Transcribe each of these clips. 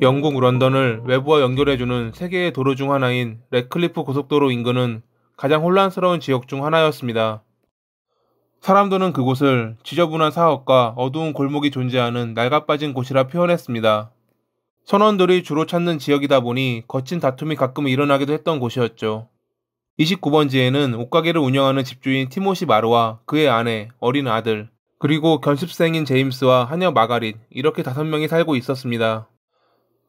영국 런던을 외부와 연결해주는 세계의 도로 중 하나인 래클리프 고속도로 인근은 가장 혼란스러운 지역 중 하나였습니다. 사람들은 그곳을 지저분한 사업과 어두운 골목이 존재하는 낡아빠진 곳이라 표현했습니다. 선원들이 주로 찾는 지역이다 보니 거친 다툼이 가끔 일어나기도 했던 곳이었죠. 29번지에는 옷가게를 운영하는 집주인 티모시 마르와 그의 아내, 어린 아들, 그리고 견습생인 제임스와 하녀 마가릿, 이렇게 5명이 살고 있었습니다.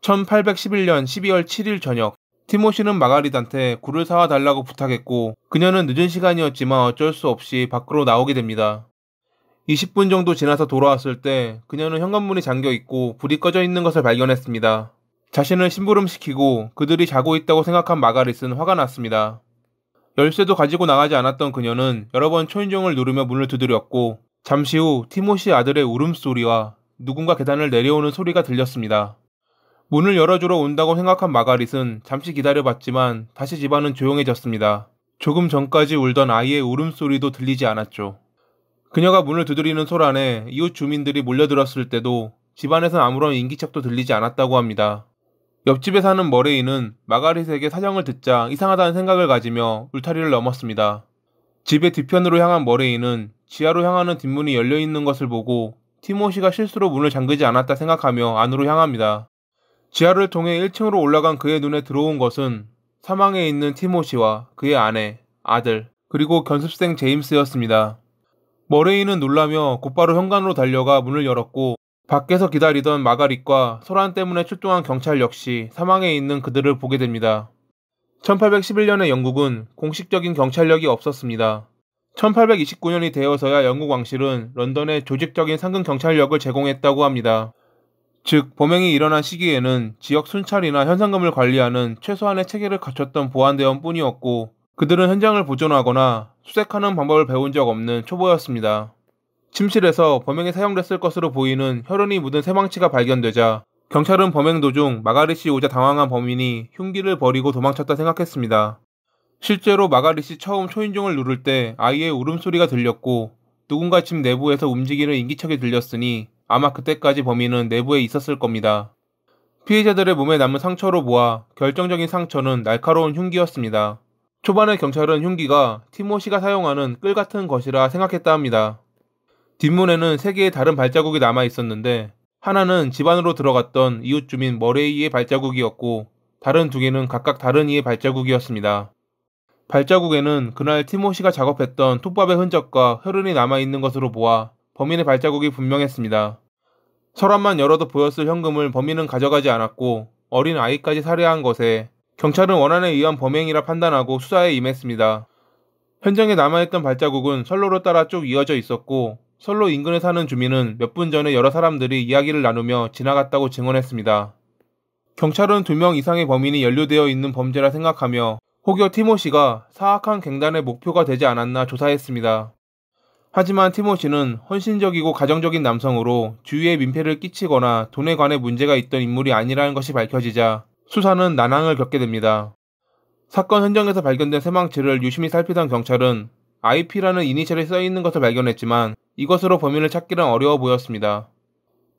1811년 12월 7일 저녁, 티모시는 마가릿한테 굴을 사와 달라고 부탁했고 그녀는 늦은 시간이었지만 어쩔 수 없이 밖으로 나오게 됩니다. 20분 정도 지나서 돌아왔을 때 그녀는 현관문이 잠겨 있고 불이 꺼져 있는 것을 발견했습니다. 자신을 심부름시키고 그들이 자고 있다고 생각한 마가릿은 화가 났습니다. 열쇠도 가지고 나가지 않았던 그녀는 여러 번 초인종을 누르며 문을 두드렸고 잠시 후 티모시 아들의 울음소리와 누군가 계단을 내려오는 소리가 들렸습니다. 문을 열어주러 온다고 생각한 마가릿은 잠시 기다려봤지만 다시 집안은 조용해졌습니다. 조금 전까지 울던 아이의 울음소리도 들리지 않았죠. 그녀가 문을 두드리는 소란에 이웃 주민들이 몰려들었을 때도 집안에선 아무런 인기척도 들리지 않았다고 합니다. 옆집에 사는 머레이는 마가릿에게 사정을 듣자 이상하다는 생각을 가지며 울타리를 넘었습니다. 집의 뒤편으로 향한 머레이는 지하로 향하는 뒷문이 열려있는 것을 보고 티모시가 실수로 문을 잠그지 않았다 생각하며 안으로 향합니다. 지하를 통해 1층으로 올라간 그의 눈에 들어온 것은 사망해 있는 티모시와 그의 아내, 아들, 그리고 견습생 제임스였습니다. 머레이는 놀라며 곧바로 현관으로 달려가 문을 열었고 밖에서 기다리던 마가릿과 소란 때문에 출동한 경찰 역시 사망해 있는 그들을 보게 됩니다. 1811년에 영국은 공식적인 경찰력이 없었습니다. 1829년이 되어서야 영국 왕실은 런던에 조직적인 상급 경찰력을 제공했다고 합니다. 즉, 범행이 일어난 시기에는 지역 순찰이나 현상금을 관리하는 최소한의 체계를 갖췄던 보안대원 뿐이었고 그들은 현장을 보존하거나 수색하는 방법을 배운 적 없는 초보였습니다. 침실에서 범행에 사용됐을 것으로 보이는 혈흔이 묻은 새망치가 발견되자 경찰은 범행 도중 마가릿이 오자 당황한 범인이 흉기를 버리고 도망쳤다 생각했습니다. 실제로 마가릿이 처음 초인종을 누를 때 아이의 울음소리가 들렸고 누군가 집 내부에서 움직이는 인기척이 들렸으니 아마 그때까지 범인은 내부에 있었을 겁니다. 피해자들의 몸에 남은 상처로 보아 결정적인 상처는 날카로운 흉기였습니다. 초반에 경찰은 흉기가 티모시가 사용하는 끌 같은 것이라 생각했다 합니다. 뒷문에는 3개의 다른 발자국이 남아 있었는데 하나는 집 안으로 들어갔던 이웃 주민 머레이의 발자국이었고 다른 2개는 각각 다른 이의 발자국이었습니다. 발자국에는 그날 티모시가 작업했던 톱밥의 흔적과 혈흔이 남아있는 것으로 보아 범인의 발자국이 분명했습니다. 서랍만 열어도 보였을 현금을 범인은 가져가지 않았고 어린 아이까지 살해한 것에 경찰은 원한에 의한 범행이라 판단하고 수사에 임했습니다. 현장에 남아있던 발자국은 선로로 따라 쭉 이어져 있었고 선로 인근에 사는 주민은 몇 분 전에 여러 사람들이 이야기를 나누며 지나갔다고 증언했습니다. 경찰은 2명 이상의 범인이 연루되어 있는 범죄라 생각하며 혹여 티모시가 사악한 갱단의 목표가 되지 않았나 조사했습니다. 하지만 티모시는 헌신적이고 가정적인 남성으로 주위에 민폐를 끼치거나 돈에 관해 문제가 있던 인물이 아니라는 것이 밝혀지자 수사는 난항을 겪게 됩니다. 사건 현장에서 발견된 새망치를 유심히 살피던 경찰은 IP라는 이니셜이 써있는 것을 발견했지만 이것으로 범인을 찾기는 어려워 보였습니다.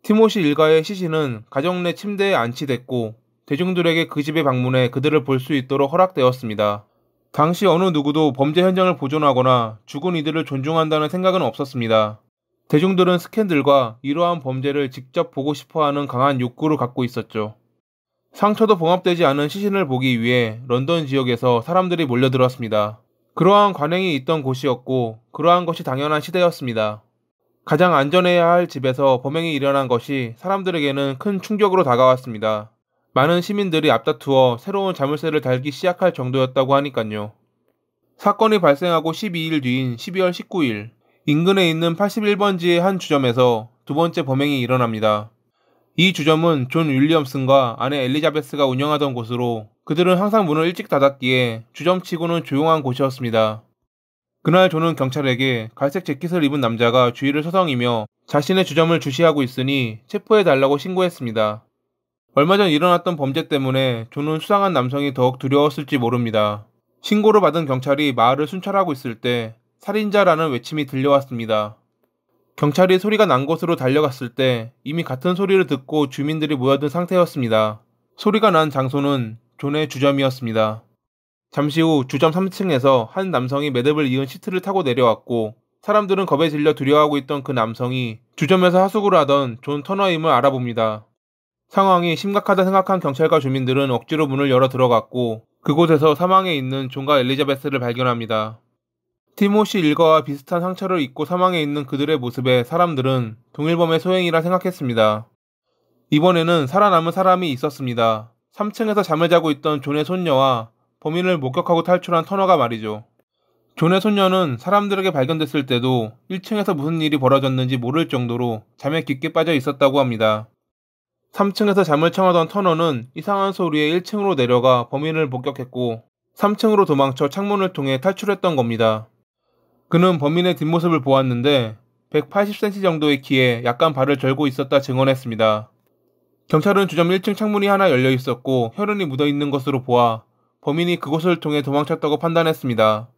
티모시 일가의 시신은 가정 내 침대에 안치됐고 대중들에게 그 집에 방문해 그들을 볼 수 있도록 허락되었습니다. 당시 어느 누구도 범죄 현장을 보존하거나 죽은 이들을 존중한다는 생각은 없었습니다. 대중들은 스캔들과 이러한 범죄를 직접 보고 싶어하는 강한 욕구를 갖고 있었죠. 상처도 봉합되지 않은 시신을 보기 위해 런던 지역에서 사람들이 몰려들었습니다. 그러한 관행이 있던 곳이었고 그러한 것이 당연한 시대였습니다. 가장 안전해야 할 집에서 범행이 일어난 것이 사람들에게는 큰 충격으로 다가왔습니다. 많은 시민들이 앞다투어 새로운 자물쇠를 달기 시작할 정도였다고 하니깐요. 사건이 발생하고 12일 뒤인 12월 19일 인근에 있는 81번지의 한 주점에서 2번째 범행이 일어납니다. 이 주점은 존 윌리엄슨과 아내 엘리자베스가 운영하던 곳으로 그들은 항상 문을 일찍 닫았기에 주점치고는 조용한 곳이었습니다. 그날 존은 경찰에게 갈색 재킷을 입은 남자가 주위를 서성이며 자신의 주점을 주시하고 있으니 체포해달라고 신고했습니다. 얼마 전 일어났던 범죄 때문에 존은 수상한 남성이 더욱 두려웠을지 모릅니다. 신고를 받은 경찰이 마을을 순찰하고 있을 때 살인자라는 외침이 들려왔습니다. 경찰이 소리가 난 곳으로 달려갔을 때 이미 같은 소리를 듣고 주민들이 모여든 상태였습니다. 소리가 난 장소는 존의 주점이었습니다. 잠시 후 주점 3층에서 한 남성이 매듭을 이은 시트를 타고 내려왔고 사람들은 겁에 질려 두려워하고 있던 그 남성이 주점에서 하숙을 하던 존 터너임을 알아봅니다. 상황이 심각하다 생각한 경찰과 주민들은 억지로 문을 열어 들어갔고 그곳에서 사망해 있는 존과 엘리자베스를 발견합니다. 티모시 일가와 비슷한 상처를 입고 사망해 있는 그들의 모습에 사람들은 동일범의 소행이라 생각했습니다. 이번에는 살아남은 사람이 있었습니다. 3층에서 잠을 자고 있던 존의 손녀와 범인을 목격하고 탈출한 터너가 말이죠. 존의 손녀는 사람들에게 발견됐을 때도 1층에서 무슨 일이 벌어졌는지 모를 정도로 잠에 깊게 빠져 있었다고 합니다. 3층에서 잠을 청하던 터너는 이상한 소리에 1층으로 내려가 범인을 목격했고 3층으로 도망쳐 창문을 통해 탈출했던 겁니다. 그는 범인의 뒷모습을 보았는데 180cm 정도의 키에 약간 발을 절고 있었다 증언했습니다. 경찰은 주점 1층 창문이 하나 열려 있었고 혈흔이 묻어 있는 것으로 보아 범인이 그곳을 통해 도망쳤다고 판단했습니다.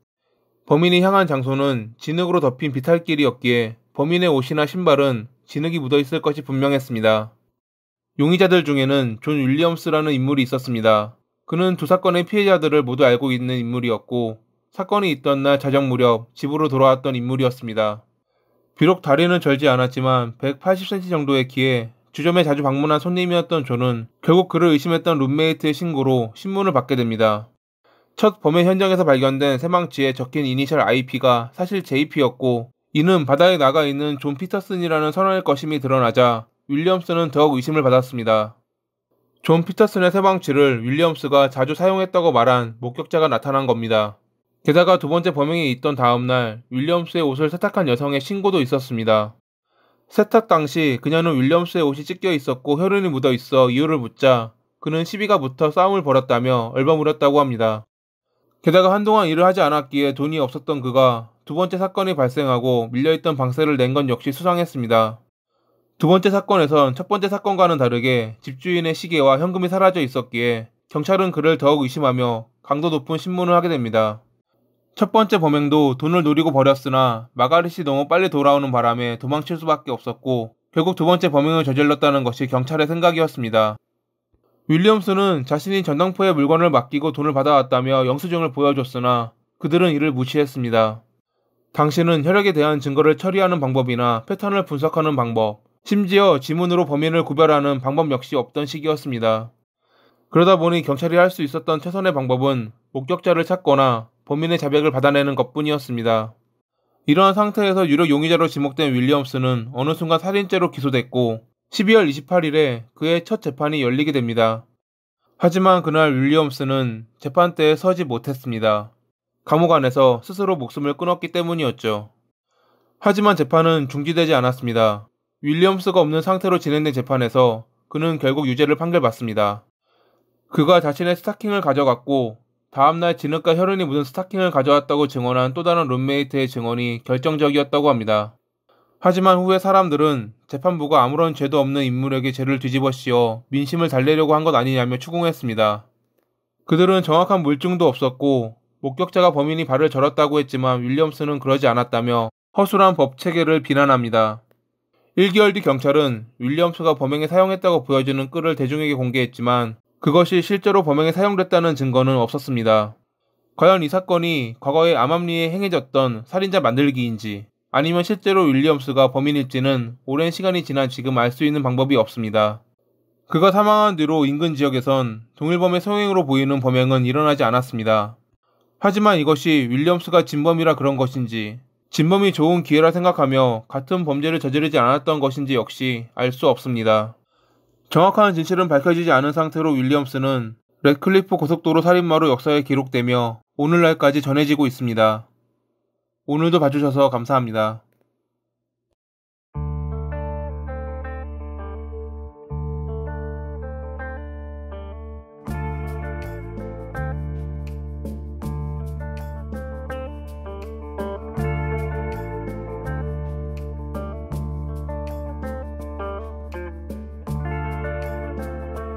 범인이 향한 장소는 진흙으로 덮인 비탈길이었기에 범인의 옷이나 신발은 진흙이 묻어 있을 것이 분명했습니다. 용의자들 중에는 존 윌리엄스라는 인물이 있었습니다. 그는 두 사건의 피해자들을 모두 알고 있는 인물이었고 사건이 있던 날 자정 무렵 집으로 돌아왔던 인물이었습니다. 비록 다리는 절지 않았지만 180cm 정도의 키에 주점에 자주 방문한 손님이었던 존은 결국 그를 의심했던 룸메이트의 신고로 신문을 받게 됩니다. 첫 범행 현장에서 발견된 새망치에 적힌 이니셜 IP가 사실 JP였고 이는 바다에 나가 있는 존 피터슨이라는 선원일 것임이 드러나자 윌리엄스는 더욱 의심을 받았습니다. 존 피터슨의 새망치를 윌리엄스가 자주 사용했다고 말한 목격자가 나타난 겁니다. 게다가 두 번째 범행이 있던 다음날 윌리엄스의 옷을 세탁한 여성의 신고도 있었습니다. 세탁 당시 그녀는 윌리엄스의 옷이 찢겨 있었고 혈흔이 묻어 있어 이유를 묻자 그는 시비가 붙어 싸움을 벌였다며 얼버무렸다고 합니다. 게다가 한동안 일을 하지 않았기에 돈이 없었던 그가 두 번째 사건이 발생하고 밀려있던 방세를 낸 건 역시 수상했습니다. 두 번째 사건에선 첫 번째 사건과는 다르게 집주인의 시계와 현금이 사라져 있었기에 경찰은 그를 더욱 의심하며 강도 높은 신문을 하게 됩니다. 첫 번째 범행도 돈을 노리고 벌였으나 마가릿이 너무 빨리 돌아오는 바람에 도망칠 수밖에 없었고 결국 두 번째 범행을 저질렀다는 것이 경찰의 생각이었습니다. 윌리엄스는 자신이 전당포에 물건을 맡기고 돈을 받아왔다며 영수증을 보여줬으나 그들은 이를 무시했습니다. 당신은 혈액에 대한 증거를 처리하는 방법이나 패턴을 분석하는 방법, 심지어 지문으로 범인을 구별하는 방법 역시 없던 시기였습니다. 그러다 보니 경찰이 할 수 있었던 최선의 방법은 목격자를 찾거나 범인의 자백을 받아내는 것뿐이었습니다. 이러한 상태에서 유력 용의자로 지목된 윌리엄스는 어느 순간 살인죄로 기소됐고 12월 28일에 그의 첫 재판이 열리게 됩니다. 하지만 그날 윌리엄스는 재판대에 서지 못했습니다. 감옥 안에서 스스로 목숨을 끊었기 때문이었죠. 하지만 재판은 중지되지 않았습니다. 윌리엄스가 없는 상태로 진행된 재판에서 그는 결국 유죄를 판결받습니다. 그가 자신의 스타킹을 가져갔고 다음날 진흙과 혈흔이 묻은 스타킹을 가져왔다고 증언한 또 다른 룸메이트의 증언이 결정적이었다고 합니다. 하지만 후에 사람들은 재판부가 아무런 죄도 없는 인물에게 죄를 뒤집어 씌워 민심을 달래려고 한 것 아니냐며 추궁했습니다. 그들은 정확한 물증도 없었고 목격자가 범인이 발을 절었다고 했지만 윌리엄스는 그러지 않았다며 허술한 법 체계를 비난합니다. 1개월 뒤 경찰은 윌리엄스가 범행에 사용했다고 보여지는 끌을 대중에게 공개했지만 그것이 실제로 범행에 사용됐다는 증거는 없었습니다. 과연 이 사건이 과거의 암암리에 행해졌던 살인자 만들기인지 아니면 실제로 윌리엄스가 범인일지는 오랜 시간이 지난 지금 알 수 있는 방법이 없습니다. 그가 사망한 뒤로 인근 지역에선 동일범의 소행으로 보이는 범행은 일어나지 않았습니다. 하지만 이것이 윌리엄스가 진범이라 그런 것인지 진범이 좋은 기회라 생각하며 같은 범죄를 저지르지 않았던 것인지 역시 알 수 없습니다. 정확한 진실은 밝혀지지 않은 상태로 윌리엄스는 래클리프 고속도로 살인마로 역사에 기록되며 오늘날까지 전해지고 있습니다. 오늘도 봐주셔서 감사합니다.